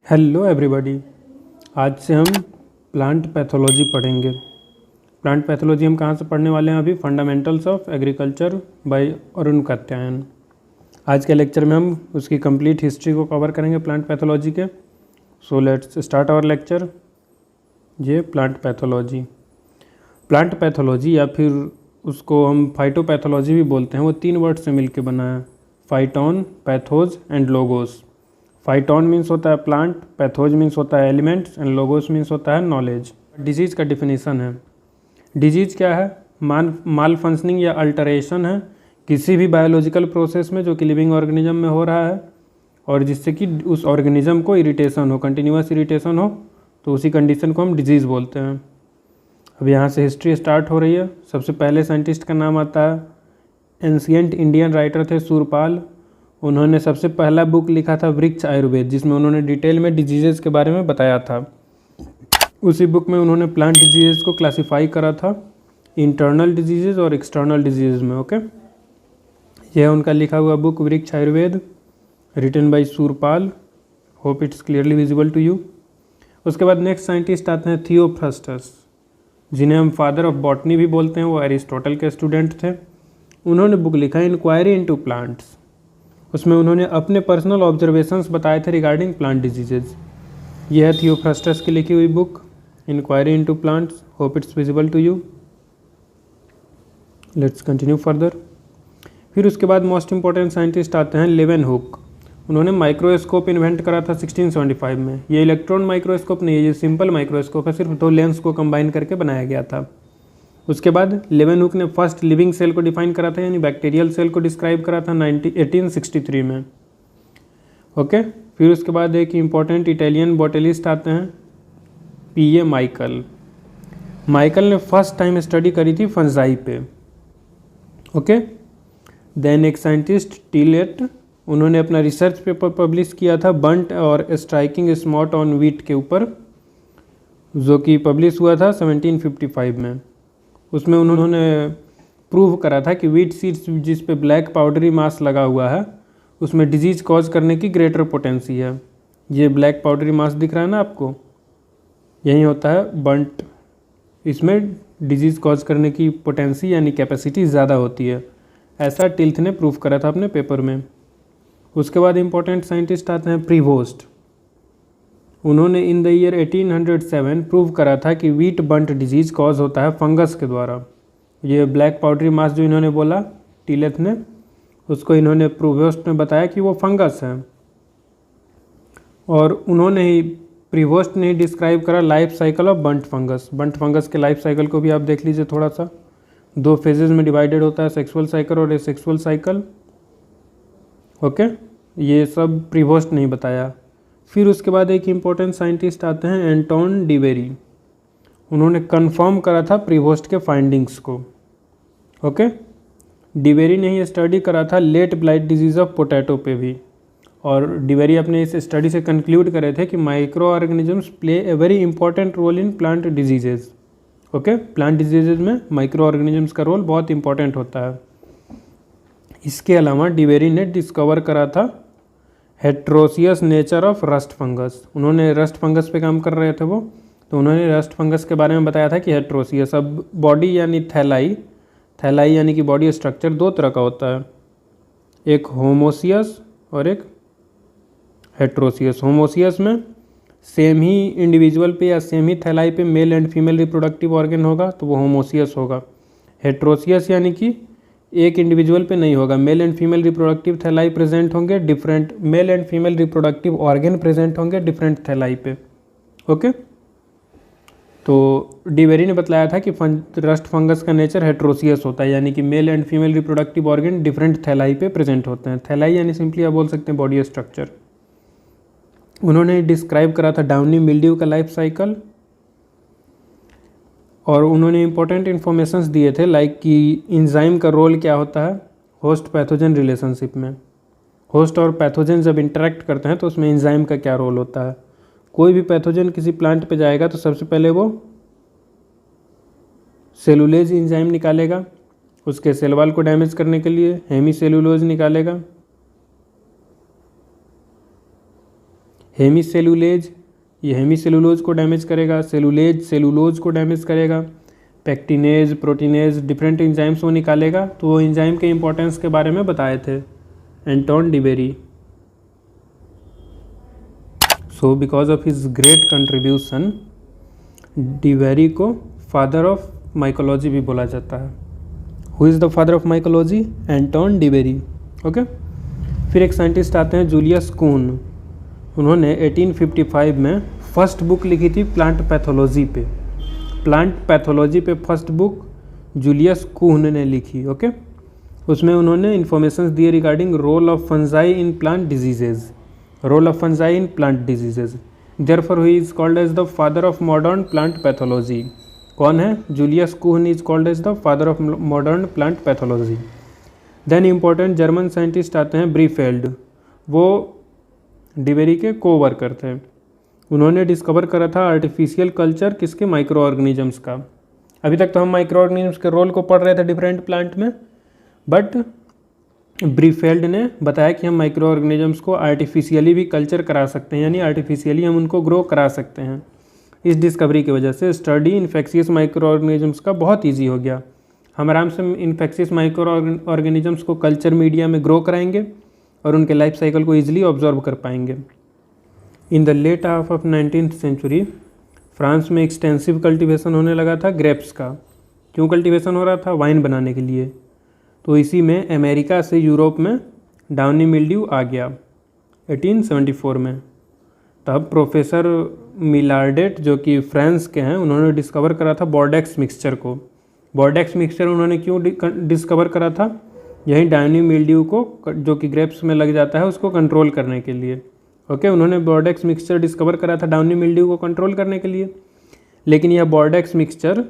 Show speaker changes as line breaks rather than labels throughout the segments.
Hello everybody. आज से हम प्लांट पैथोलॉजी पढ़ेंगे। प्लांट पैथोलॉजी हम कहाँ से पढ़ने वाले हैं? अभी fundamentals of agriculture by Arun Katyayan. आज के लेक्चर में हम उसकी कंप्लीट हिस्ट्री को कवर करेंगे प्लांट पैथोलॉजी के। So let's start our lecture. ये प्लांट पैथोलॉजी, प्लांट पैथोलॉजी या फिर उसको हम फाइटोपैथोलॉजी भी बोलते हैं, वो 3 वर्ड से मिलकर बना है, phyton, pathos and logos. Phyton means होता है प्लांट, पैथोज मीन्स होता है एलिमेंट्स एंड लोगोस मीन्स होता है नॉलेज। डिजीज़ का डिफिनीसन है। डिजीज़ क्या है? माल फंक्शनिंग या अल्टरेशन है किसी भी बायोलॉजिकल प्रोसेस में जो कि लिविंग ऑर्गेनिज्म में हो रहा है और जिससे कि उस ऑर्गेनिज्म को इरिटेशन हो, कंटिन्यूस इरिटेशन हो, तो उसी कंडीशन को हम डिजीज़ बोलते हैं। अब यहाँ से हिस्ट्री स्टार्ट हो रही है। सबसे पहले साइंटिस्ट का नाम आता है, एंशियंट इंडियन राइटर थे शूरपाल। उन्होंने सबसे पहला बुक लिखा था वृक्ष आयुर्वेद, जिसमें उन्होंने डिटेल में डिजीज़ के बारे में बताया था। उसी बुक में उन्होंने प्लांट डिजीज़ को क्लासिफाई करा था इंटरनल डिजीज़ और एक्सटर्नल डिजीज़ में। ओके, यह है उनका लिखा हुआ book Vriksha Ayurveda, written by Surapala. Hope it's clearly visible to you. उसके बाद नेक्स्ट साइंटिस्ट आते हैं थियोफ्रास्टस, जिन्हें हम फादर ऑफ बॉटनी भी बोलते हैं। वो एरिस्टोटल के स्टूडेंट थे। उन्होंने बुक लिखा इंक्वायरी इनटू प्लांट्स। उसमें उन्होंने अपने पर्सनल ऑब्जर्वेशंस बताए थे रिगार्डिंग प्लांट डिजीजेज। यह है थियोफ्रास्टस की लिखी हुई book inquiry into plants. Hope it's visible to you. Let's continue further. फिर उसके बाद मोस्ट इंपॉर्टेंट साइंटिस्ट आते हैं लेवेनहुक। उन्होंने माइक्रोस्कोप इन्वेंट करा था 1675 में। ये इलेक्ट्रॉन माइक्रोस्कोप नहीं है, ये सिंपल माइक्रोस्कोप है, सिर्फ 2 लेंस को कंबाइन करके बनाया गया था। उसके बाद लेवेनहुक ने फर्स्ट लिविंग सेल को डिफाइन करा था, यानी बैक्टीरियल सेल को डिस्क्राइब करा था 1863 में। ओके, फिर उसके बाद एक इम्पॉर्टेंट इटालियन बॉटलिस्ट आते हैं पीए माइकल। माइकल ने फर्स्ट टाइम स्टडी करी थी फंजाई पे। ओके, देन एक साइंटिस्ट टीलेट, उन्होंने अपना रिसर्च पेपर पब्लिश किया था बंट और स्ट्राइकिंग स्पॉट ऑन व्हीट के ऊपर, जो कि पब्लिश हुआ था 1755 में। उसमें उन्होंने प्रूव करा था कि व्हीट सीड्स जिस पे ब्लैक पाउडरी मास लगा हुआ है उसमें डिजीज़ कॉज करने की ग्रेटर पोटेंसी है। ये ब्लैक पाउडरी मास दिख रहा है ना आपको, यही होता है बंट। इसमें डिजीज़ कॉज करने की पोटेंसी यानी कैपेसिटी ज़्यादा होती है, ऐसा टिल्थ ने प्रूव करा था अपने पेपर में। उसके बाद इंपॉर्टेंट साइंटिस्ट आते हैं प्रीवोस्ट। उन्होंने इन द ईयर 1807 प्रूव करा था कि व्हीट बंट डिजीज़ कॉज होता है फंगस के द्वारा। ये ब्लैक पाउडरी मास जो इन्होंने बोला टीलेथ ने, उसको इन्होंने प्रीवोस्ट ने बताया कि वो फंगस है। और उन्होंने ही प्रीवोस्ट ने डिस्क्राइब करा life cycle of bunt fungus. Bunt fungus के लाइफ साइकिल को भी आप देख लीजिए थोड़ा सा। 2 फेजेस में डिवाइडेड होता है, सेक्सुअल साइकिल और एसेक्सुअल साइकिल। ओके, ये सब प्रीवोस्ट ने ही बताया। फिर उसके बाद एक इम्पॉर्टेंट साइंटिस्ट आते हैं एंटोन डिवेरी। उन्होंने कंफर्म करा था प्रीवोस्ट के फाइंडिंग्स को। ओके, डिवेरी ने ही स्टडी करा था late blight disease of potato पे भी। और डिवेरी अपने इस स्टडी से कंक्लूड करे थे कि micro organisms play a very important role in plant diseases. Okay, plant diseases में माइक्रो ऑर्गेनिजम्स का रोल बहुत इंपॉर्टेंट होता है। इसके अलावा डिवेरी ने डिस्कवर करा था heteroecious nature of rust fungus. उन्होंने रस्ट फंगस पे काम कर रहे थे वो, तो उन्होंने रस्ट फंगस के बारे में बताया था कि हेट्रोसियस, अब बॉडी यानी थैलाई, थैलाई यानी कि बॉडी स्ट्रक्चर 2 तरह का होता है, एक होमोसियस और एक हेट्रोसियस। होमोसियस में सेम ही इंडिविजुअल पे या सेम ही थैलाई पे mail and female reproductive organ होगा तो वो होमोसियस होगा। हेट्रोसियस यानी कि एक इंडिविजुअल पे नहीं होगा, male and female reproductive thalli present होंगे, different male and female reproductive organ present होंगे डिफरेंट थैलाई पे। ओके, तो डिवेरी ने बताया था कि रस्ट फंगस का नेचर हेट्रोसियस होता है, यानी कि male and female reproductive organ different thalli पे प्रेजेंट होते हैं। थैलाई यानी सिंपली आप बोल सकते हैं बॉडी स्ट्रक्चर। उन्होंने डिस्क्राइब करा था डाउनी मिल्ड्यू का लाइफ साइकिल। और उन्होंने इंपॉर्टेंट इन्फॉर्मेशंस दिए थे लाइक कि इंजाइम का रोल क्या होता है होस्ट पैथोजन रिलेशनशिप में। होस्ट और पैथोजन जब इंटरेक्ट करते हैं तो उसमें इंजाइम का क्या रोल होता है। कोई भी पैथोजन किसी प्लांट पे जाएगा तो सबसे पहले वो सेलुलेज इंजाइम निकालेगा, उसके सेल वॉल को डैमेज करने के लिए हेमी सेलुलोज निकालेगा। हेमीसेलुलेज, ये हेमीसेलुलोज को डैमेज करेगा। सेलुलेज सेलुलोज को डैमेज करेगा। पैक्टिनेज, प्रोटीनेज, डिफरेंट एंजाइम्स वो निकालेगा। तो वो एंजाइम के इंपॉर्टेंस के बारे में बताए थे Anton de Bary. So because of his great contribution de Bary को फादर ऑफ माइकोलॉजी भी बोला जाता है। Who is the father of mycology? Anton de Bary. Okay. फिर एक साइंटिस्ट आते हैं जूलियस कून। उन्होंने 1855 में फर्स्ट बुक लिखी थी प्लांट पैथोलॉजी पे। प्लांट पैथोलॉजी पे फर्स्ट बुक जूलियस कून ने लिखी। ओके। उसमें उन्होंने इन्फॉर्मेशन दिए regarding role of fungi in plant diseases. Role of fungi in plant diseases. Therefore he is called as the father of modern plant pathology. कौन है? Julius Kuhn is called as the father of modern plant pathology. Then important German scientist आते हैं ब्रीफेल्ड। वो डिबेरी के को worker थे। उन्होंने discover करा था आर्टिफिशियल कल्चर किसके? माइक्रो ऑर्गेनिजम्स का। अभी तक तो हम माइक्रो ऑर्गेनिजम्स के रोल को पढ़ रहे थे डिफरेंट प्लांट में, बट ब्रीफेल्ड ने बताया कि हम माइक्रो ऑर्गेनिजम्स को आर्टिफिशियली भी कल्चर करा सकते हैं, यानी आर्टिफिशियली हम उनको ग्रो करा सकते हैं। इस डिस्कवरी की वजह से स्टडी इन्फेक्शियस माइक्रो ऑर्गेनिजम्स का बहुत ईजी हो गया। हम आराम से इन्फेक्शियस माइक्रो ऑर्गेनिजम्स को कल्चर मीडिया में ग्रो कराएंगे और उनके लाइफ साइकिल को ईजिली ऑब्जर्व कर पाएंगे। In the late half of 19th century France में एक्सटेंसिव कल्टीवेशन होने लगा था ग्रेप्स का। क्यों कल्टीवेशन हो रहा था? वाइन बनाने के लिए। तो इसी में अमेरिका से यूरोप में डाउनी मिल्ड्यू आ गया 1874 में। तब प्रोफेसर मिलार्डेट जो कि फ्रांस के हैं, उन्होंने डिस्कवर करा था बॉर्डेक्स मिक्सचर को। बॉर्डेक्स मिक्सचर उन्होंने क्यों डिस्कवर करा था? यही डाउनी मिल्ड्यू को जो कि ग्रेप्स में लग जाता है उसको कंट्रोल करने के लिए। ओके। उन्होंने बॉर्डेक्स मिक्सचर डिस्कवर करा था डाउनी मिल्ड्यू को कंट्रोल करने के लिए। लेकिन यह Bordeaux mixture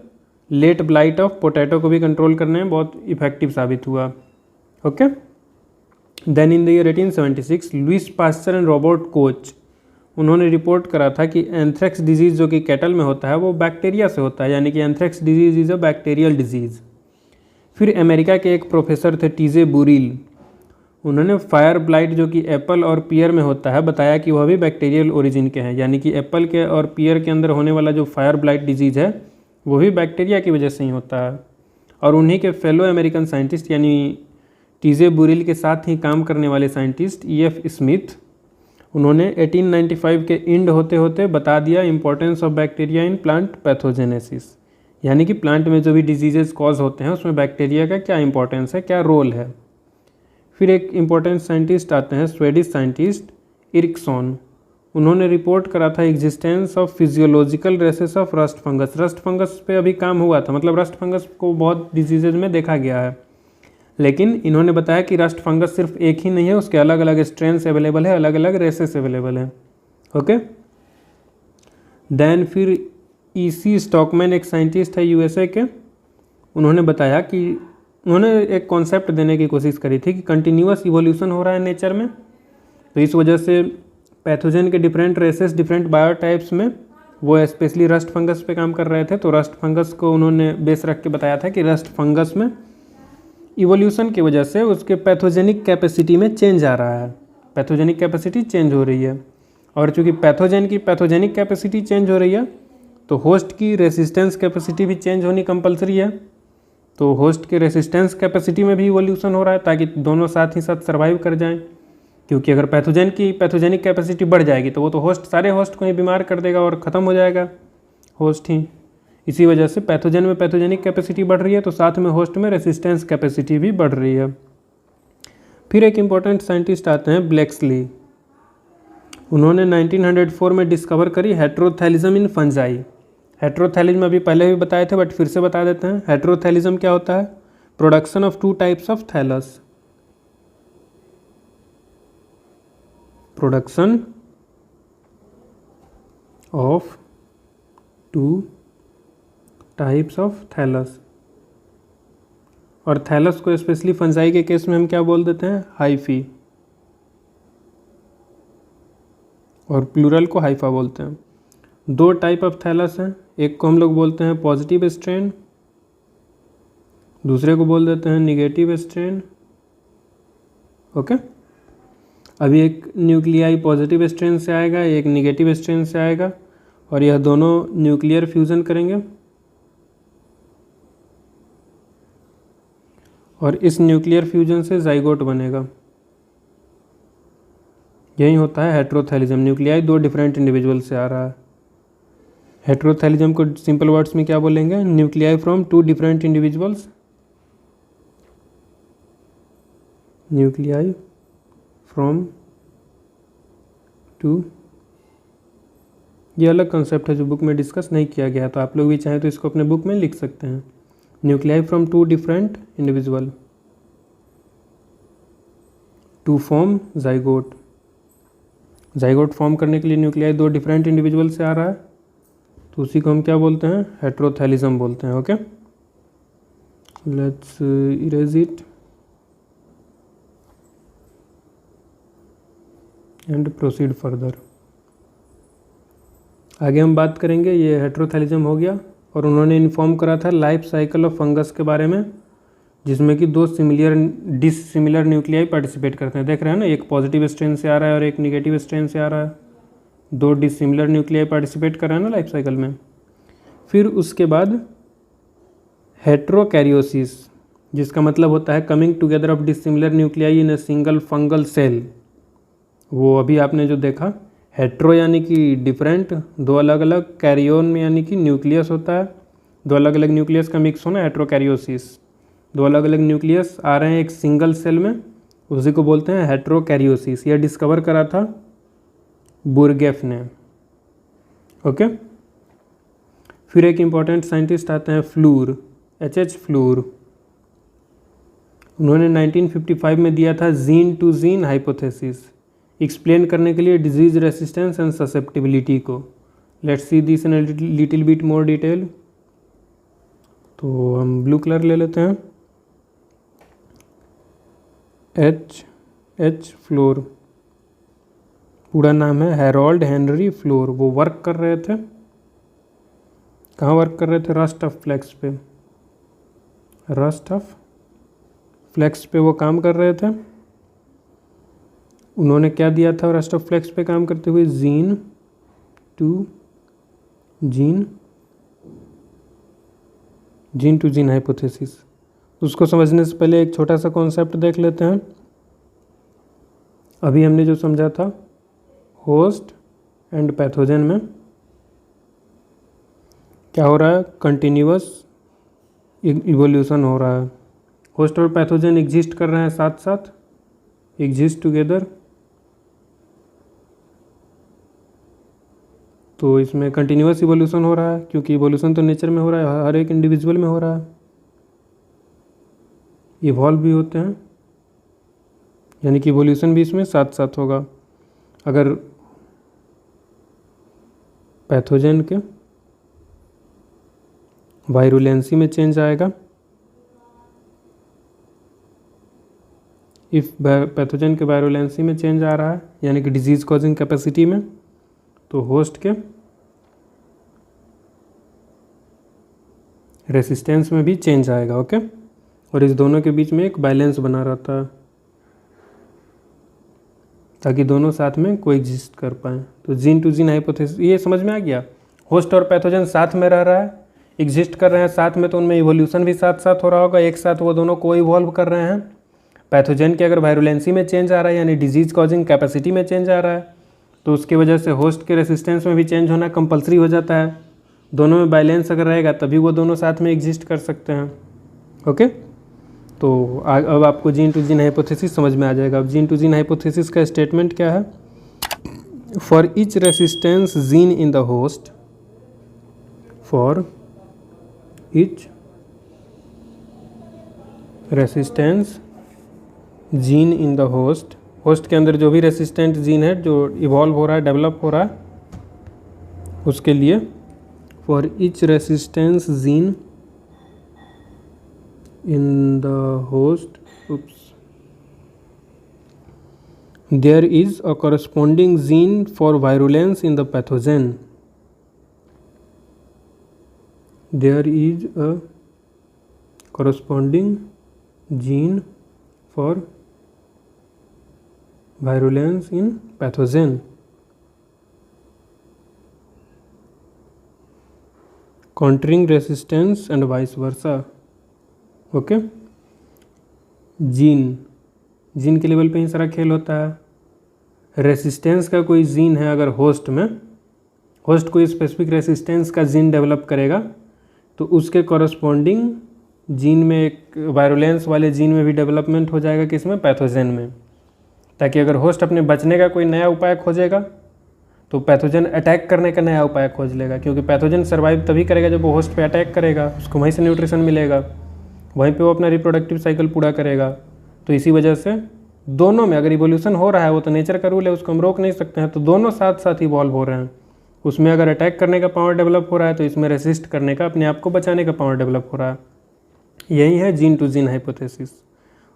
late blight of potato को भी कंट्रोल करने में बहुत इफेक्टिव साबित हुआ। Okay. Then in the year 1876 Louis Pasteur and Robert Koch, उन्होंने रिपोर्ट करा था कि एंथ्रेक्स डिजीज़ जो कि कैटल में होता है वो बैक्टीरिया से होता है, यानी कि anthrax disease is a bacterial disease. फिर अमेरिका के एक प्रोफेसर थे टीजे बुरील, उन्होंने फायर ब्लाइट जो कि एप्पल और पियर में होता है बताया कि वह भी बैक्टीरियल ओरिजिन के हैं, यानी कि एप्पल के और पियर के अंदर होने वाला जो फायर ब्लाइट डिजीज़ है वो भी बैक्टीरिया की वजह से ही होता है। और उन्हीं के फेलो अमेरिकन साइंटिस्ट यानी टीजे बुरील के साथ ही काम करने वाले साइंटिस्ट EF स्मिथ, उन्होंने 1895 के एंड होते होते बता दिया importance of bacteria in plant pathogenesis, यानी कि प्लांट में जो भी डिजीजेस कॉज होते हैं उसमें बैक्टीरिया का क्या इंपॉर्टेंस है, क्या रोल है। फिर एक इम्पॉर्टेंट साइंटिस्ट आते हैं स्वेडिश साइंटिस्ट इरिक्सन, उन्होंने रिपोर्ट करा था existence of physiological races of rust fungus. Rust fungus पे अभी काम हुआ था, मतलब रस्ट फंगस को बहुत डिजीजेज में देखा गया है, लेकिन इन्होंने बताया कि रस्ट फंगस सिर्फ एक ही नहीं है, उसके अलग अलग स्ट्रेन्स अवेलेबल है, अलग अलग रेसेस अवेलेबल है। ओके। देन फिर EC स्टॉकमैन एक साइंटिस्ट है USA के, उन्होंने बताया कि उन्होंने एक कॉन्सेप्ट देने की कोशिश करी थी कि कंटिन्यूअस इवोल्यूशन हो रहा है नेचर में, तो इस वजह से पैथोजन के डिफरेंट रेसेस डिफरेंट बायोटाइप्स में वो स्पेशली रस्ट फंगस पे काम कर रहे थे। तो रस्ट फंगस को उन्होंने बेस रख के बताया था कि रस्ट फंगस में इवोल्यूशन की वजह से उसके पैथोजेनिक कैपेसिटी में चेंज आ रहा है, पैथोजेनिक कैपेसिटी चेंज हो रही है। और चूँकि पैथोजन की पैथोजेनिक कैपेसिटी चेंज हो रही है तो होस्ट की रेसिस्टेंस कैपेसिटी भी चेंज होनी कंपलसरी है। तो होस्ट के रेसिस्टेंस कैपेसिटी में भी इवोल्यूशन हो रहा है ताकि दोनों साथ ही साथ सर्वाइव कर जाएं, क्योंकि अगर पैथोजन की पैथोजेनिक कैपेसिटी बढ़ जाएगी तो वो तो सारे होस्ट को ही बीमार कर देगा और ख़त्म हो जाएगा होस्ट ही। इसी वजह से पैथोजन में पैथोजेनिक कैपेसिटी बढ़ रही है तो साथ में होस्ट में रेसिस्टेंस कैपेसिटी भी बढ़ रही है। फिर एक इम्पॉर्टेंट साइंटिस्ट आते हैं ब्लेक्सली, उन्होंने 1904 में डिस्कवर करी हेट्रोथैलिज्म इन फंजाई। हेट्रोथैलिज्म अभी पहले भी बताए थे बट फिर से बता देते हैं। हेट्रोथैलिज्म क्या होता है? Production of 2 types of thallus, production of 2 types of thallus. और थैलस को स्पेशली फंजाई के केस में हम क्या बोल देते हैं? हाइफी, और प्लूरल को हाइफा बोलते हैं। 2 टाइप ऑफ थैलस हैं, एक को हम लोग बोलते हैं पॉजिटिव स्ट्रेन, दूसरे को बोल देते हैं निगेटिव स्ट्रेन। ओके। अभी एक न्यूक्लियाई पॉजिटिव स्ट्रेन से आएगा, एक निगेटिव स्ट्रेन से आएगा, और यह दोनों न्यूक्लियर फ्यूज़न करेंगे और इस न्यूक्लियर फ्यूजन से जाइगोट बनेगा। यही होता है हेट्रोथैलिज्म। न्यूक्लियाई दो डिफरेंट इंडिविजुअल से आ रहा है। हेट्रोथैलिज्म को सिंपल वर्ड्स में क्या बोलेंगे? Nuclei from two different individuals, nuclei from two, ये अलग कंसेप्ट है जो बुक में डिस्कस नहीं किया गया, तो आप लोग भी चाहें तो इसको अपने बुक में लिख सकते हैं। Nuclei from two different individual to form zygote. Zygote form करने के लिए न्यूक्लियाई दो डिफरेंट इंडिविजुअल से आ रहा है, तो उसी को हम क्या बोलते हैं? हेट्रोथैलिज्म बोलते हैं। Okay, let's erase it and proceed further. आगे हम बात करेंगे, ये हेट्रोथैलिज्म हो गया, और उन्होंने इन्फॉर्म करा था लाइफ साइकिल ऑफ फंगस के बारे में, जिसमें कि दो डिसिमिलर न्यूक्लियाई पार्टिसिपेट करते हैं। देख रहे हैं ना, एक पॉजिटिव स्ट्रेन से आ रहा है और एक निगेटिव स्ट्रेन से आ रहा है। दो डिसिमिलर न्यूक्लियाई पार्टिसिपेट कर रहे हैं ना लाइफ साइकिल में। फिर उसके बाद हेट्रोकैरियोसिस, जिसका मतलब होता है coming together of dissimilar nuclei in a single fungal cell. वो अभी आपने जो देखा, हेट्रो यानी कि डिफरेंट, दो अलग अलग, कैरियोन में यानी कि न्यूक्लियस होता है, दो अलग अलग न्यूक्लियस का मिक्स होना हेट्रोकैरियोसिस। दो अलग अलग न्यूक्लियस आ रहे हैं एक सिंगल सेल में, उसी को बोलते हैं हेट्रोकैरियोसिस। यह डिस्कवर करा था बुर्गेफ ने। ओके, फिर एक इम्पॉर्टेंट साइंटिस्ट आते हैं फ्लूर, H.H. फ्लूर। उन्होंने 1955 में दिया था gene to gene hypothesis, explain करने के लिए डिजीज रेसिस्टेंस एंड ससेप्टिबिलिटी को। Let's see this in little bit more detail. तो हम ब्लू कलर ले लेते हैं। H.H. फ्लोर, पूरा नाम है हैरोल्ड हेनरी फ्लोर। वो वर्क कर रहे थे, कहाँ वर्क कर रहे थे? रस्ट ऑफ फ्लेक्स पे, रस्ट ऑफ फ्लेक्स पे वो काम कर रहे थे। उन्होंने क्या दिया था रस्ट ऑफ फ्लेक्स पे काम करते हुए? Gene to gene hypothesis. उसको समझने से पहले एक छोटा सा कॉन्सेप्ट देख लेते हैं। अभी हमने जो समझा था होस्ट एंड पैथोजन में क्या हो रहा है? कंटिन्यूअस इवोल्यूशन हो रहा है। होस्ट और पैथोजन एग्जिस्ट कर रहे हैं साथ साथ, एग्जिस्ट टुगेदर। तो इसमें कंटिन्यूअस इवोल्यूशन हो रहा है, क्योंकि इवोल्यूशन तो नेचर में हो रहा है, हर एक इंडिविजुअल में हो रहा है। इवॉल्व भी होते हैं, यानी कि इवोल्यूशन भी इसमें साथ साथ होगा। अगर पैथोजन के वायरुलेंसी में चेंज आएगा, इफ पैथोजन के वायरुलेंसी में चेंज आ रहा है, यानी कि डिजीज कॉजिंग कैपेसिटी में, तो होस्ट के रेसिस्टेंस में भी चेंज आएगा। ओके, और इस दोनों के बीच में एक बैलेंस बना रहता है, ताकि दोनों साथ में कोएग्जिस्ट कर पाएँ। तो जीन टू जीन हाइपोथेसिस, ये समझ में आ गया। होस्ट और पैथोजन साथ में रह रहा है, एग्जिस्ट कर रहे हैं साथ में, तो उनमें इवोल्यूशन भी साथ साथ हो रहा होगा, एक साथ वो दोनों को इवॉल्व कर रहे हैं। पैथोजन के अगर वायरुलेंसी में चेंज आ रहा है, यानी डिजीज कॉजिंग कैपेसिटी में चेंज आ रहा है, तो उसकी वजह से होस्ट के रेसिस्टेंस में भी चेंज होना कंपलसरी हो जाता है। दोनों में बैलेंस अगर रहेगा तभी वो दोनों साथ में एग्जिस्ट कर सकते हैं। ओके, तो अब आपको जीन टू जीन हाइपोथेसिस समझ में आ जाएगा। अब जीन टू जीन हाइपोथेसिस का स्टेटमेंट क्या है? For each resistance gene in the host, for each resistance gene in the host, host के अंदर जो भी रेसिस्टेंट जीन है जो इवॉल्व हो रहा है, डेवलप हो रहा है, उसके लिए for each resistance gene in the host, there is a corresponding gene for virulence in the pathogen. There is a corresponding gene for virulence in pathogen, countering resistance and vice versa. Okay, gene के level पे ही सारा खेल होता है। Resistance का कोई gene है, अगर होस्ट कोई स्पेसिफिक रेसिस्टेंस का जीन डेवलप करेगा तो उसके कॉरस्पॉन्डिंग जीन में एक वायरुलेंस वाले जीन में भी डेवलपमेंट हो जाएगा, किसमें, पैथोजन में, ताकि अगर होस्ट अपने बचने का कोई नया उपाय खोजेगा तो पैथोजन अटैक करने का नया उपाय खोज लेगा, क्योंकि पैथोजन सर्वाइव तभी करेगा जब वो होस्ट पे अटैक करेगा, उसको वहीं से न्यूट्रिशन मिलेगा, वहीं पे वो अपना रिप्रोडक्टिव साइकिल पूरा करेगा। तो इसी वजह से दोनों में अगर इवोल्यूशन हो रहा है, वो तो नेचर का रूल है, उसको हम रोक नहीं सकते हैं, तो दोनों साथ साथ इवॉल्व हो रहे हैं। उसमें अगर अटैक करने का पावर डेवलप हो रहा है तो इसमें रेसिस्ट करने का, अपने आप को बचाने का पावर डेवलप हो रहा है। यही है जीन टू जीन हाइपोथेसिस।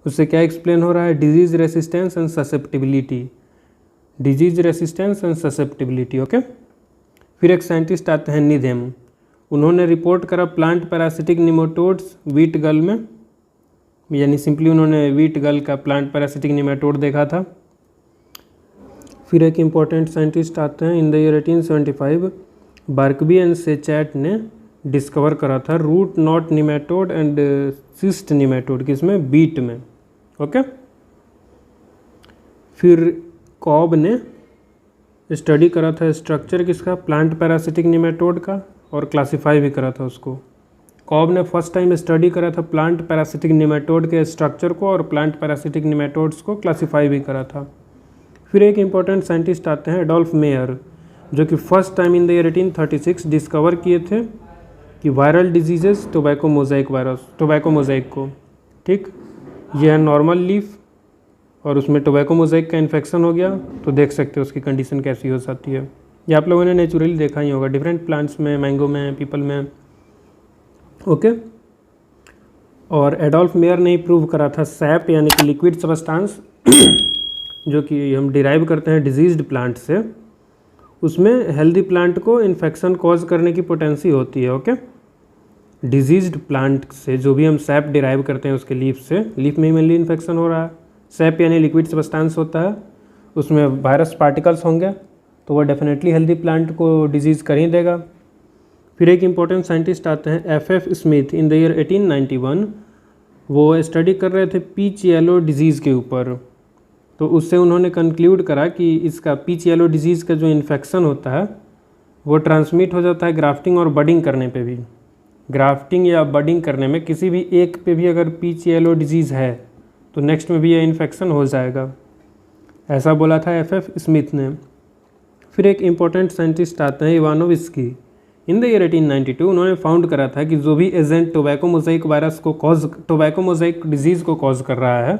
उससे क्या एक्सप्लेन हो रहा है, disease resistance and susceptibility, disease resistance and susceptibility. Okay, फिर एक साइंटिस्ट आते हैं निधेम, उन्होंने रिपोर्ट करा प्लांट पैरासिटिक निमेटोड्स वीट गल में, यानी सिंपली उन्होंने वीट गल का प्लांट पैरासिटिक निमेटोड देखा था। फिर एक इम्पॉर्टेंट साइंटिस्ट आते हैं in the year 1875, Berkeley and Schacht ने डिस्कवर करा था root knot nematode and cyst nematode, किसमें, बीट में। ओके, फिर कॉब ने स्टडी करा था स्ट्रक्चर किसका, प्लांट पैरासिटिक निमेटोड का, और क्लासिफाई भी करा था उसको। कॉब ने फर्स्ट टाइम स्टडी करा था प्लांट पैरासिटिक निमेटोड के स्ट्रक्चर को, और प्लांट पैरासिटिक निमेटोड्स को क्लासिफाई भी करा था। फिर एक इम्पॉर्टेंट साइंटिस्ट आते हैं एडोल्फ मेयर, जो कि first time in the year 1836 discover किए थे कि viral diseases tobacco Mosaic virus, tobacco Mosaic को, ठीक, ये है नॉर्मल लीफ और उसमें टोबैको मोजाइक का इन्फेक्शन हो गया तो देख सकते हो उसकी कंडीशन कैसी हो जाती है। ये आप लोगों ने नेचुरली देखा ही होगा डिफरेंट प्लांट्स में, मैंगो में, पीपल में। ओके, और एडोल्फ मेयर ने प्रूव करा था सैप यानी कि लिक्विड सब्सटेंस जो कि हम डिराइव करते हैं डिजीज्ड प्लांट से, उसमें हेल्दी प्लांट को इन्फेक्शन कॉज करने की पोटेंसी होती है। ओके, डिजीज्ड प्लांट से जो भी हम सैप डिराइव करते हैं उसके लीफ से, लीफ में ही मेनली इन्फेक्शन हो रहा है। सैप यानी लिक्विड सब्सटेंस होता है, उसमें वायरस पार्टिकल्स होंगे तो वो डेफिनेटली हेल्दी प्लांट को डिजीज़ कर ही देगा। फिर एक इम्पॉर्टेंट साइंटिस्ट आते हैं F Smith in the year 1891, वो स्टडी कर रहे थे पीच येलो डिजीज़ के ऊपर, तो उससे उन्होंने कंक्लूड करा कि इसका पीच येलो डिजीज़ का जो इन्फेक्शन होता है वो ट्रांसमिट हो जाता है ग्राफ्टिंग और बडिंग करने पे भी। ग्राफ्टिंग या बडिंग करने में किसी भी एक पे भी अगर पीच येलो डिजीज़ है तो नेक्स्ट में भी ये इन्फेक्शन हो जाएगा, ऐसा बोला था एफ स्मिथ ने। फिर एक इम्पॉर्टेंट साइंटिस्ट आते हैं इवानोविस्की, इन द ईयर 1892 उन्होंने फाउंड करा था कि जो भी एजेंट टोबैको मोजाइक वायरस को कॉज, टोबैको मोजाइक डिजीज़ को कॉज कर रहा है,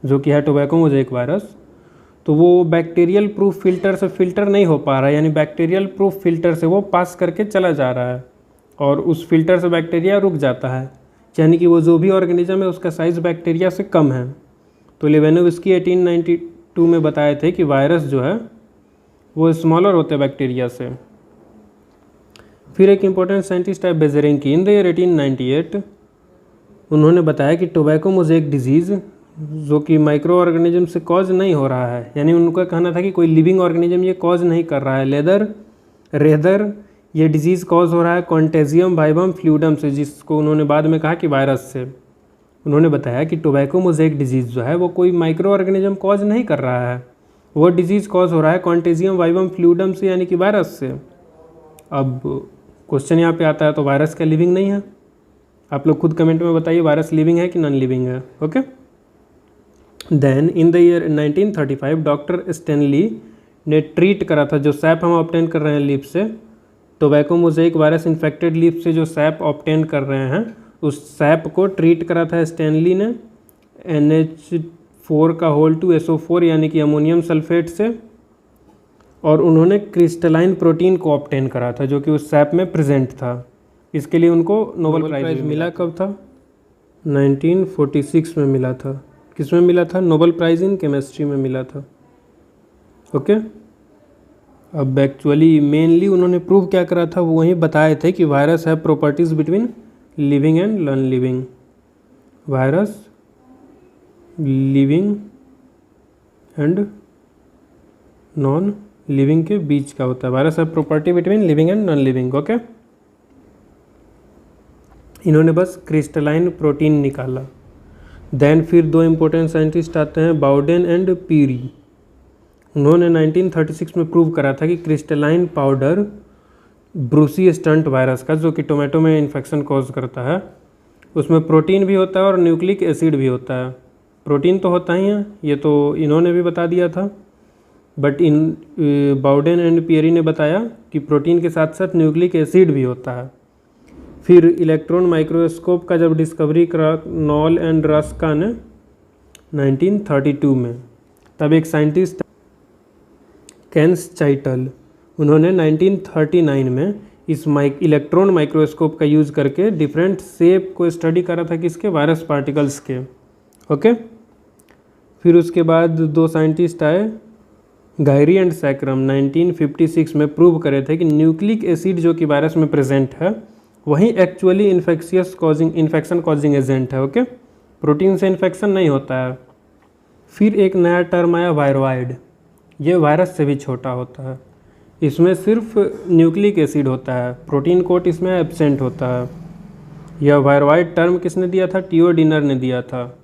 जो कि है टोबैको मोजाइक वायरस, तो वो बैक्टीरियल प्रूफ फिल्टर से फिल्टर नहीं हो पा रहा है, यानी बैक्टीरियल प्रूफ फिल्टर से वो पास करके चला जा रहा है और उस फिल्टर से बैक्टीरिया रुक जाता है, यानी कि वो जो भी ऑर्गेनिज्म है उसका साइज़ बैक्टीरिया से कम है। तो लिवेनोविस्की 1892 में बताए थे कि वायरस जो है वो स्मॉलर होते हैं बैक्टीरिया से। फिर एक इम्पॉर्टेंट साइंटिस्ट है बेजेरिंकी, इन द ईयर 1898 उन्होंने बताया कि टोबैको मोजाइक डिजीज़ जो कि माइक्रो ऑर्गेनिज्म से कॉज नहीं हो रहा है, यानी उनका कहना था कि कोई लिविंग ऑर्गेनिज्म ये कॉज नहीं कर रहा है, रेदर ये डिजीज़ कॉज हो रहा है कॉन्टेजियम वाइवम फ्लूइडम से, जिसको उन्होंने बाद में कहा कि वायरस से। उन्होंने बताया कि टोबैको मोजाइक डिजीज़ जो है वो कोई माइक्रो ऑर्गेनिज्म कॉज नहीं कर रहा है, वो डिजीज़ कॉज हो रहा है कॉन्टेजियम वाइवम फ्लूइडम से, यानी कि वायरस से। अब क्वेश्चन यहाँ पे आता है, तो वायरस क्या लिविंग नहीं है? आप लोग खुद कमेंट में बताइए वायरस लिविंग है कि नॉन लिविंग है। Okay, then in the year 1935 doctor Stanley ने ट्रीट करा था, जो सैप हम ऑब्टेन कर रहे हैं लीफ से, tobacco Mosaic virus infected leaf से जो सैप ऑब्टेन कर रहे हैं उस सैप को ट्रीट करा था स्टेनली ने NH4 का होल टू SO4 यानी कि अमोनियम सल्फेट से, और उन्होंने क्रिस्टलाइन प्रोटीन को ऑब्टेन करा था जो कि उस सैप में प्रेजेंट था। इसके लिए उनको नोबेल प्राइज़ मिला। कब था? 1946 में मिला था। किस में मिला था? नोबेल प्राइज़ इन केमिस्ट्री में मिला था। ओके, अब एक्चुअली मेनली उन्होंने प्रूव क्या करा था, वो वहीं बताए थे कि वायरस है properties between living and non living, virus living and non living के बीच का होता है। वायरस है property between living and non living. Okay, इन्होंने बस क्रिस्टलाइन प्रोटीन निकाला। देन फिर दो इम्पोर्टेंट साइंटिस्ट आते हैं, बाउडेन एंड पीरी। उन्होंने 1936 में प्रूव करा था कि crystalline powder Brucie stunt virus का, जो कि टोमेटो में इन्फेक्शन कॉज करता है, उसमें प्रोटीन भी होता है और न्यूक्लिक एसिड भी होता है। प्रोटीन तो होता ही है, ये तो इन्होंने भी बता दिया था, बट बाउडेन एंड पियरी ने बताया कि प्रोटीन के साथ साथ न्यूक्लिक एसिड भी होता है। फिर इलेक्ट्रॉन माइक्रोस्कोप का जब डिस्कवरी करा नॉल एंड रस्का ने 1932 में, तब एक साइंटिस्ट केन्स चाइटल, उन्होंने 1939 में इस इलेक्ट्रॉन माइक्रोस्कोप का यूज़ करके डिफरेंट शेप को स्टडी करा था किसके, वायरस पार्टिकल्स के। ओके, फिर उसके बाद दो साइंटिस्ट आए, गायरी एंड सैक्रम, 1956 में प्रूव करे थे कि न्यूक्लिक एसिड जो कि वायरस में प्रेजेंट है वही एक्चुअली इन्फेक्शन कॉजिंग एजेंट है। ओके, प्रोटीन से इन्फेक्शन नहीं होता है। फिर एक नया टर्म आया वायरॉइड, ये वायरस से भी छोटा होता है, इसमें सिर्फ न्यूक्लिक एसिड होता है, प्रोटीन कोट इसमें एब्सेंट होता है। यह वायरॉइड टर्म किसने दिया था, टियोडिनर ने दिया था।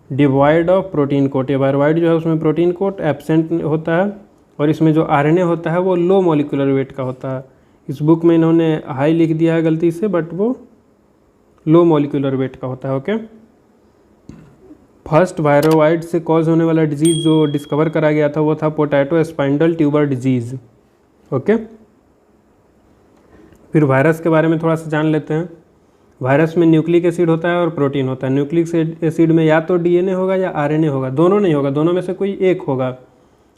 डिवॉइड ऑफ प्रोटीन कोट, ये वायरॉइड जो है उसमें प्रोटीन कोट एब्सेंट होता है और इसमें जो आरएनए होता है वो लो मॉलिक्यूलर वेट का होता है। इस बुक में इन्होंने हाई लिख दिया है गलती से, बट वो लो मॉलिक्यूलर वेट का होता है। ओके, फर्स्ट वायरॉइड से कॉज होने वाला डिजीज़ जो डिस्कवर करा गया था वो था potato spindle tuber disease. Okay, फिर वायरस के बारे में थोड़ा सा जान लेते हैं। वायरस में न्यूक्लिक एसिड होता है और प्रोटीन होता है। न्यूक्लिक एसिड में या तो डीएनए होगा या आरएनए होगा, दोनों नहीं होगा, दोनों में से कोई एक होगा,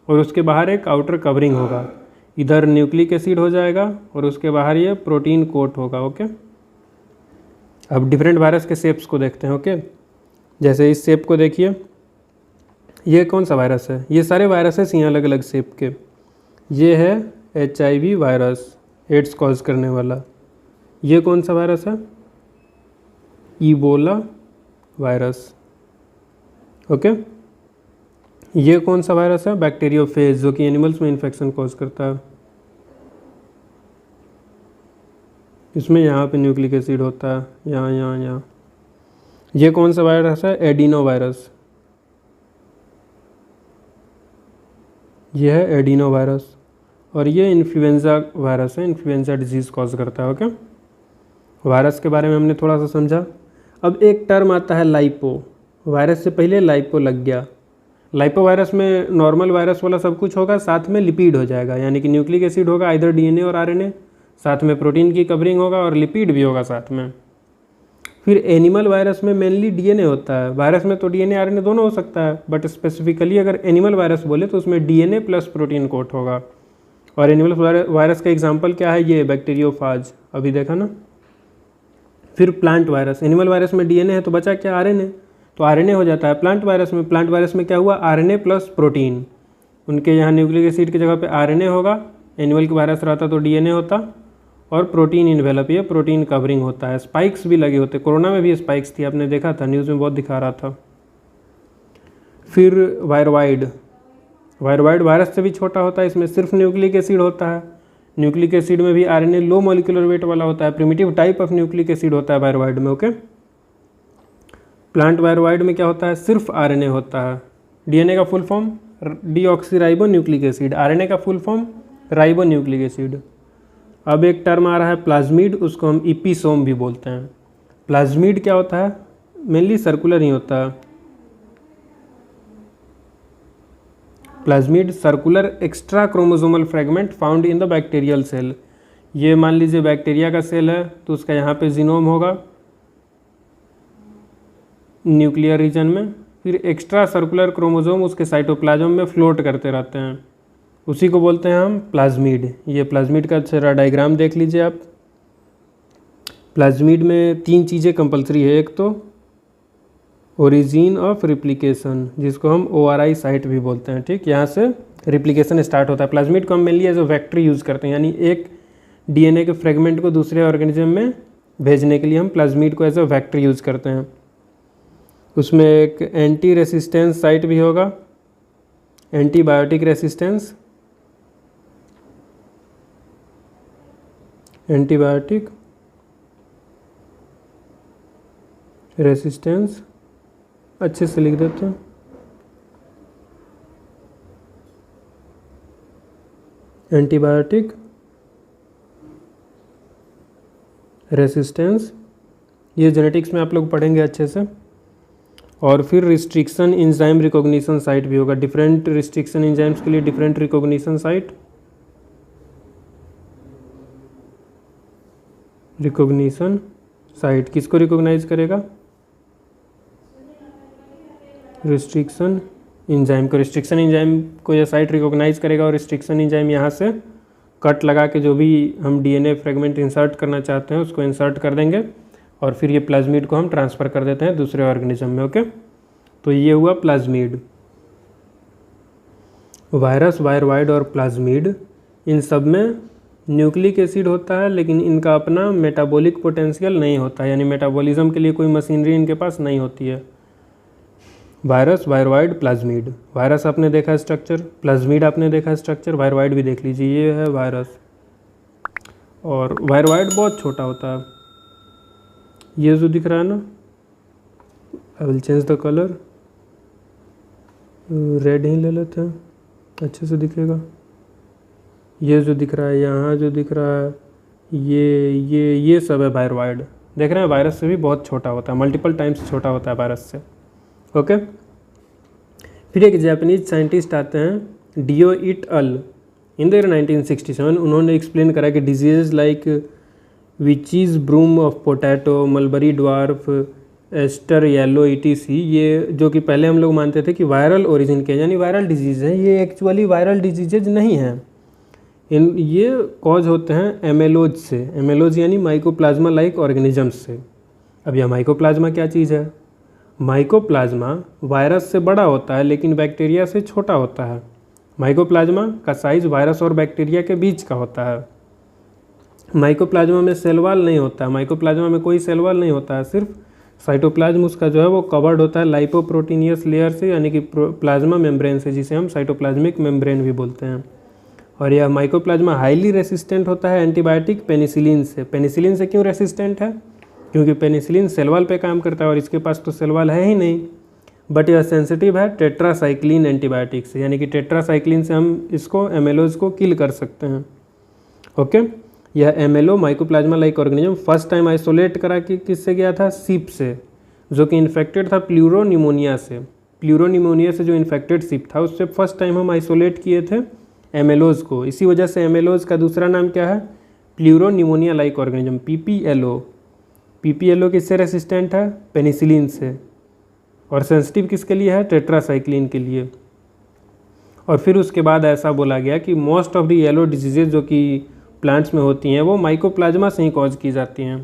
और उसके बाहर एक आउटर कवरिंग होगा। इधर न्यूक्लिक एसिड हो जाएगा और उसके बाहर ये प्रोटीन कोट होगा। ओके, अब डिफरेंट वायरस के शेप्स को देखते हैं। ओके, जैसे इस शेप को देखिए, ये कौन सा वायरस है, ये सारे वायरसेस हैं अलग अलग शेप के। ये है HIV वायरस, एड्स कॉज करने वाला। ये कौन सा वायरस है, इबोला वायरस। ओके, ये कौन सा वायरस है, बैक्टीरियोफेज, जो कि एनिमल्स में इन्फेक्शन कॉज करता है। इसमें यहाँ पे न्यूक्लिक एसिड होता है, यहाँ यहाँ यहाँ। ये कौन सा वायरस है, एडिनो वायरस। ये है एडिनो वायरस, और ये इन्फ्लुएंजा वायरस है, इन्फ्लुएंजा डिजीज़ कॉज करता है। ओके, वायरस के बारे में हमने थोड़ा सा समझा। अब एक टर्म आता है लाइपो, वायरस से पहले लाइपो लग गया। लाइपो वायरस में नॉर्मल वायरस वाला सब कुछ होगा, साथ में लिपिड हो जाएगा, यानी कि न्यूक्लिक एसिड होगा, इधर डीएनए और आरएनए, साथ में प्रोटीन की कवरिंग होगा और लिपिड भी होगा साथ में। फिर एनिमल वायरस में मेनली डीएनए होता है। वायरस में तो डीएनए आरएनए दोनों हो सकता है, बट स्पेसिफिकली अगर एनिमल वायरस बोले तो उसमें डीएनए प्लस प्रोटीन कोट होगा। और एनिमल वायरस का एग्जाम्पल क्या है, ये बैक्टीरियोफाज, अभी देखा ना। फिर प्लांट वायरस, एनिमल वायरस में डीएनए है तो बचा क्या, आरएनए, तो आरएनए हो जाता है प्लांट वायरस में क्या हुआ, आरएनए प्लस प्रोटीन। उनके यहाँ न्यूक्लिक एसिड की जगह पे आरएनए होगा, एनिमल का वायरस रहता तो डीएनए होता, और प्रोटीन इन्वेलप, ये प्रोटीन कवरिंग होता है। स्पाइक्स भी लगे होते, कोरोना में भी स्पाइक्स थी, आपने देखा था, न्यूज़ में बहुत दिखा रहा था। फिर वायरॉइड वायरस से भी छोटा होता है, इसमें सिर्फ न्यूक्लिक एसिड होता है। न्यूक्लिक एसिड में भी आरएनए लो मॉलिक्यूलर वेट वाला होता है, primitive type of nucleic acid होता है वायरॉइड में। ओके, प्लांट वायरॉइड में क्या होता है, सिर्फ आरएनए होता है। डीएनए का full form deoxyribo nucleic acid, RNA का full form ribo nucleic acid. अब एक टर्म आ रहा है प्लाज्मिड, उसको हम इपीसोम भी बोलते हैं। प्लाज्मिड क्या होता है, मेनली सर्कुलर ही होता है। Plasmid circular extra chromosomal fragment found in the bacterial cell. ये मान लीजिए बैक्टीरिया का सेल है तो उसका यहाँ पे जीनोम होगा न्यूक्लियर रीजन में, फिर एक्स्ट्रा सर्कुलर क्रोमोसोम उसके साइटोप्लाज्म में फ्लोट करते रहते हैं, उसी को बोलते हैं हम प्लाज्मिड। ये प्लाज्मिड का अच्छा डायग्राम देख लीजिए आप। प्लाज्मिड में 3 चीज़ें कंपलसरी है, एक तो ओरिजिन ऑफ रिप्लिकेशन, जिसको हम ORI साइट भी बोलते हैं। ठीक, यहाँ से रिप्लिकेशन स्टार्ट होता है। प्लाज्मिड को हम mainly as a vector use करते हैं, यानी एक डीएनए के फ्रेगमेंट को दूसरे ऑर्गेनिज्म में भेजने के लिए हम प्लाज्मिड को एज अ वेक्टर यूज़ करते हैं। उसमें एक एंटी रेसिस्टेंस साइट भी होगा, एंटीबायोटिक रेसिस्टेंस एंटीबायोटिक रेसिस्टेंस, अच्छे से लिख देते हैं, एंटीबायोटिक रेसिस्टेंस, ये जेनेटिक्स में आप लोग पढ़ेंगे अच्छे से। और फिर रिस्ट्रिक्शन इंजाइम रिकॉग्निशन साइट भी होगा, डिफरेंट रिस्ट्रिक्शन इंजाइम्स के लिए different recognition site, recognition site किसको रिकॉग्नाइज करेगा, रिस्ट्रिक्शन इंजाइम को, रिस्ट्रिक्शन इंजाइम को यह साइट रिकॉग्नाइज करेगा और रिस्ट्रिक्शन इंजाइम यहाँ से कट लगा के जो भी हम डीएनए फ्रेगमेंट इंसर्ट करना चाहते हैं उसको इंसर्ट कर देंगे और फिर ये प्लाज्मिड को हम ट्रांसफ़र कर देते हैं दूसरे ऑर्गेनिज्म में। ओके, तो ये हुआ प्लाज्मिड। वायरस, वायरवाइड और प्लाज्मिड, इन सब में न्यूक्लिक एसिड होता है लेकिन इनका अपना मेटाबॉलिक पोटेंशियल नहीं होता है, यानी मेटाबॉलिज्म के लिए कोई मशीनरी इनके पास नहीं होती है। Virus, वायरवाइड, plasmid. वायरस आपने देखा स्ट्रक्चर, प्लाज्मिड आपने देखा स्ट्रक्चर, वायरवाइड भी देख लीजिए, ये है वायरस। और वायरवाइड बहुत छोटा होता है, ये जो दिख रहा है ना, I will change the colour, red ही ले लेते हैं, अच्छे से दिखेगा। ये जो दिख रहा है, यहाँ जो दिख रहा है, ये सब है वायरवाइड। देख रहे हैं, वायरस से भी बहुत छोटा होता है, मल्टीपल टाइम्स छोटा होता है वायरस से। ओके, फिर एक जापानीज साइंटिस्ट आते हैं Doi et al, in the year 1967। उन्होंने एक्सप्लेन करा कि disease like witches broom of potato, mulberry dwarf, aster yellow ETC, ये जो कि पहले हम लोग मानते थे कि वायरल ओरिजिन के यानी वायरल डिजीज़ है, ये एक्चुअली वायरल डिजीजेज नहीं हैं। ये कॉज होते हैं एमेलोज से, एमेलोज यानी माइकोप्लाज्मा लाइक ऑर्गेनिजम्स से। अब यह माइकोप्लाज्मा क्या चीज़ है? माइकोप्लाज्मा वायरस से बड़ा होता है लेकिन बैक्टीरिया से छोटा होता है। माइकोप्लाज्मा का साइज वायरस और बैक्टीरिया के बीच का होता है। माइकोप्लाज्मा में सेल वॉल नहीं होता है, माइकोप्लाज्मा में कोई सेल वॉल नहीं होता है, सिर्फ साइटोप्लाज्म उसका जो है वो कवर्ड होता है लाइपोप्रोटीनियस लेयर से, यानी कि प्लाज्मा मेम्ब्रेन से, जिसे हम साइटोप्लाज्मिक मेम्ब्रेन भी बोलते हैं। और यह माइकोप्लाज्मा हाईली रेसिस्टेंट होता है एंटीबायोटिक पेनिसिलिन से। पेनिसिलिन से क्यों रेसिस्टेंट है? क्योंकि पेनिसिलिन सेल वॉल पे काम करता है और इसके पास तो सेल वॉल है ही नहीं। बट यह सेंसिटिव है टेट्रासाइक्लिन एंटीबायोटिक से, यानी कि टेट्रासाइक्लिन से हम इसको एमेलोज को किल कर सकते हैं। ओके, यह M L O mycoplasma like organism first time isolate करा कि किससे गया था? सीप से, जो कि इन्फेक्टेड था प्लूरोनिमोनिया से। प्लूरोनिमोनिया से जो इन्फेक्टेड सीप था उससे फर्स्ट टाइम हम आइसोलेट किए थे एमेलोज को। इसी वजह से एमेलोज का दूसरा नाम क्या है? Pleuropneumonia like organism, PPLO। PPLO किससे रेसिस्टेंट है? पेनिसिलिन से। और सेंसिटिव किसके लिए है? टेट्रासाइक्लिन के लिए। और फिर उसके बाद ऐसा बोला गया कि most of the yellow diseases जो कि प्लांट्स में होती हैं वो माइकोप्लाज्मा से ही कॉज की जाती हैं।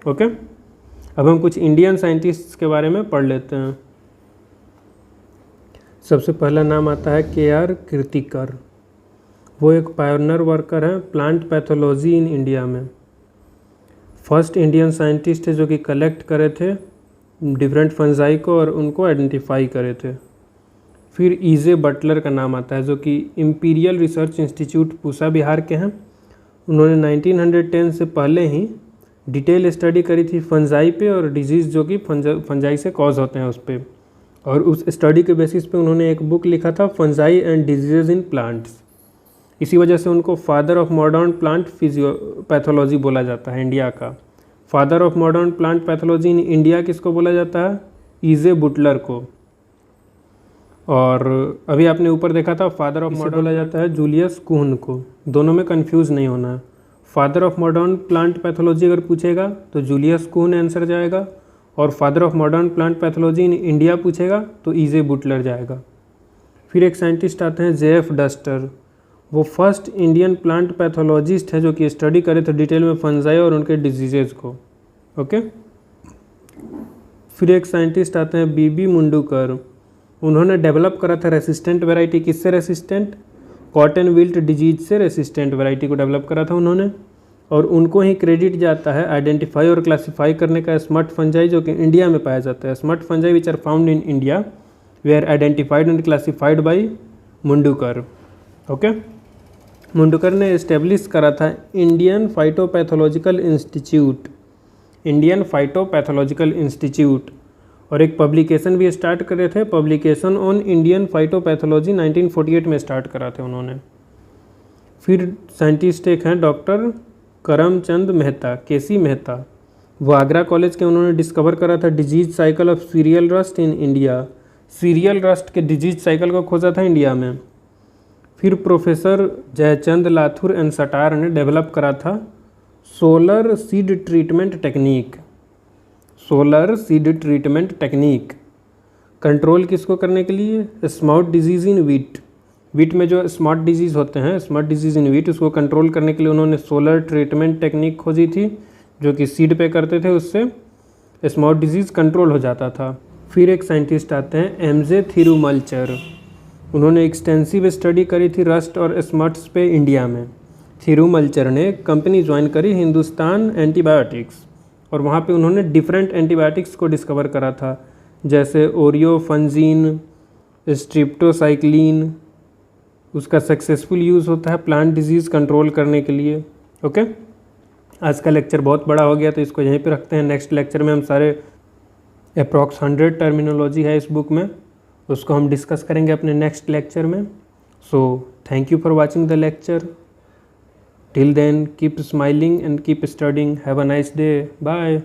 ओके, अब हम कुछ इंडियन साइंटिस्ट्स के बारे में पढ़ लेते हैं। सबसे पहला नाम आता है KR कीर्तिकर। वो एक पायोनियर वर्कर हैं प्लांट पैथोलॉजी इन इंडिया में। फर्स्ट इंडियन साइंटिस्ट है जो कि कलेक्ट करे थे डिफरेंट फंजाई को और उनको आइडेंटिफाई करे थे। फिर EJ बटलर का नाम आता है जो कि imperial research institute Pusa Bihar के हैं। उन्होंने 1910 से पहले ही डिटेल स्टडी करी थी फंजाई पे और डिजीज़ जो कि फंजाई से कॉज होते हैं उस पर, और उस स्टडी के बेसिस पे उन्होंने एक बुक लिखा था fungi and diseases in plants. इसी वजह से उनको father of modern plant pathology बोला जाता है इंडिया का। Father of modern plant pathology in India किसको बोला जाता है? EJ बटलर को। और अभी आपने ऊपर देखा था फादर ऑफ मॉडर्न बोला जाता है जूलियस कुहन को। दोनों में कंफ्यूज नहीं होना है। Father of modern plant pathology अगर पूछेगा तो जूलियस कुहन आंसर जाएगा, और father of modern plant pathology in India पूछेगा तो EJ बटलर जाएगा। फिर एक साइंटिस्ट आते हैं JF डस्टर। वो फर्स्ट इंडियन प्लांट पैथोलॉजिस्ट है जो कि स्टडी करे थे डिटेल में फंजाई और उनके डिजीजेज को। ओके, फिर एक साइंटिस्ट आते हैं BB मुंडूकर। उन्होंने डेवलप करा था रेसिस्टेंट वैरायटी। किससे रेसिस्टेंट? कॉटन विल्ट डिजीज से रेसिस्टेंट वैरायटी को डेवलप करा था उन्होंने, और उनको ही क्रेडिट जाता है आइडेंटिफाई और क्लासीफाई करने का स्मट फंजाई जो कि इंडिया में पाया जाता है। Smut fungi which are found in India we are identified and classified by Mundkur. Okay, Mundkur ने इस्टेब्लिश करा था Indian phytopathological institute, Indian phytopathological institute, और एक पब्लिकेशन भी स्टार्ट करे थे, पब्लिकेशन ऑन इंडियन फाइटोपैथोलॉजी 1948 में स्टार्ट करा थे उन्होंने। फिर साइंटिस्ट एक हैं डॉक्टर करमचंद मेहता, केसी मेहता, वो आगरा कॉलेज के, उन्होंने डिस्कवर करा था disease cycle of serial rust in India, serial rust के डिजीज साइकिल को खोजा था इंडिया में। फिर professor Jaichand Latur and star ने डेवलप करा था solar seed treatment technique, solar seed treatment technique, control किसको करने के लिए, स्मॉट डिजीज़ इन वीट, वीट में जो स्मॉट डिजीज़ होते हैं, स्मॉट डिजीज़ इन वीट, उसको कंट्रोल करने के लिए उन्होंने सोलर ट्रीटमेंट टेक्निक खोजी थी, जो कि सीड पे करते थे, उससे स्मॉट डिजीज़ कंट्रोल हो जाता था। फिर एक साइंटिस्ट आते हैं एमजे थिरुमल्चर, उन्होंने एक्सटेंसिव स्टडी करी थी रस्ट और स्मट्स पे इंडिया में। थिरुमल्चर ने कंपनी ज्वाइन करी हिंदुस्तान एंटीबायोटिक्स, और वहाँ पे उन्होंने डिफरेंट एंटीबायोटिक्स को डिस्कवर करा था, जैसे ओरियोफंजीन, स्ट्रिप्टोसाइक्लिन, उसका सक्सेसफुल यूज़ होता है प्लांट डिजीज़ कंट्रोल करने के लिए। ओके, आज का लेक्चर बहुत बड़ा हो गया तो इसको यहीं पे रखते हैं। नेक्स्ट लेक्चर में हम सारे अप्रॉक्स 100 टर्मिनोलॉजी है इस बुक में, उसको हम डिस्कस करेंगे अपने नेक्स्ट लेक्चर में। So thank you for watching the lecture, till then keep smiling and keep studying, have a nice day, bye.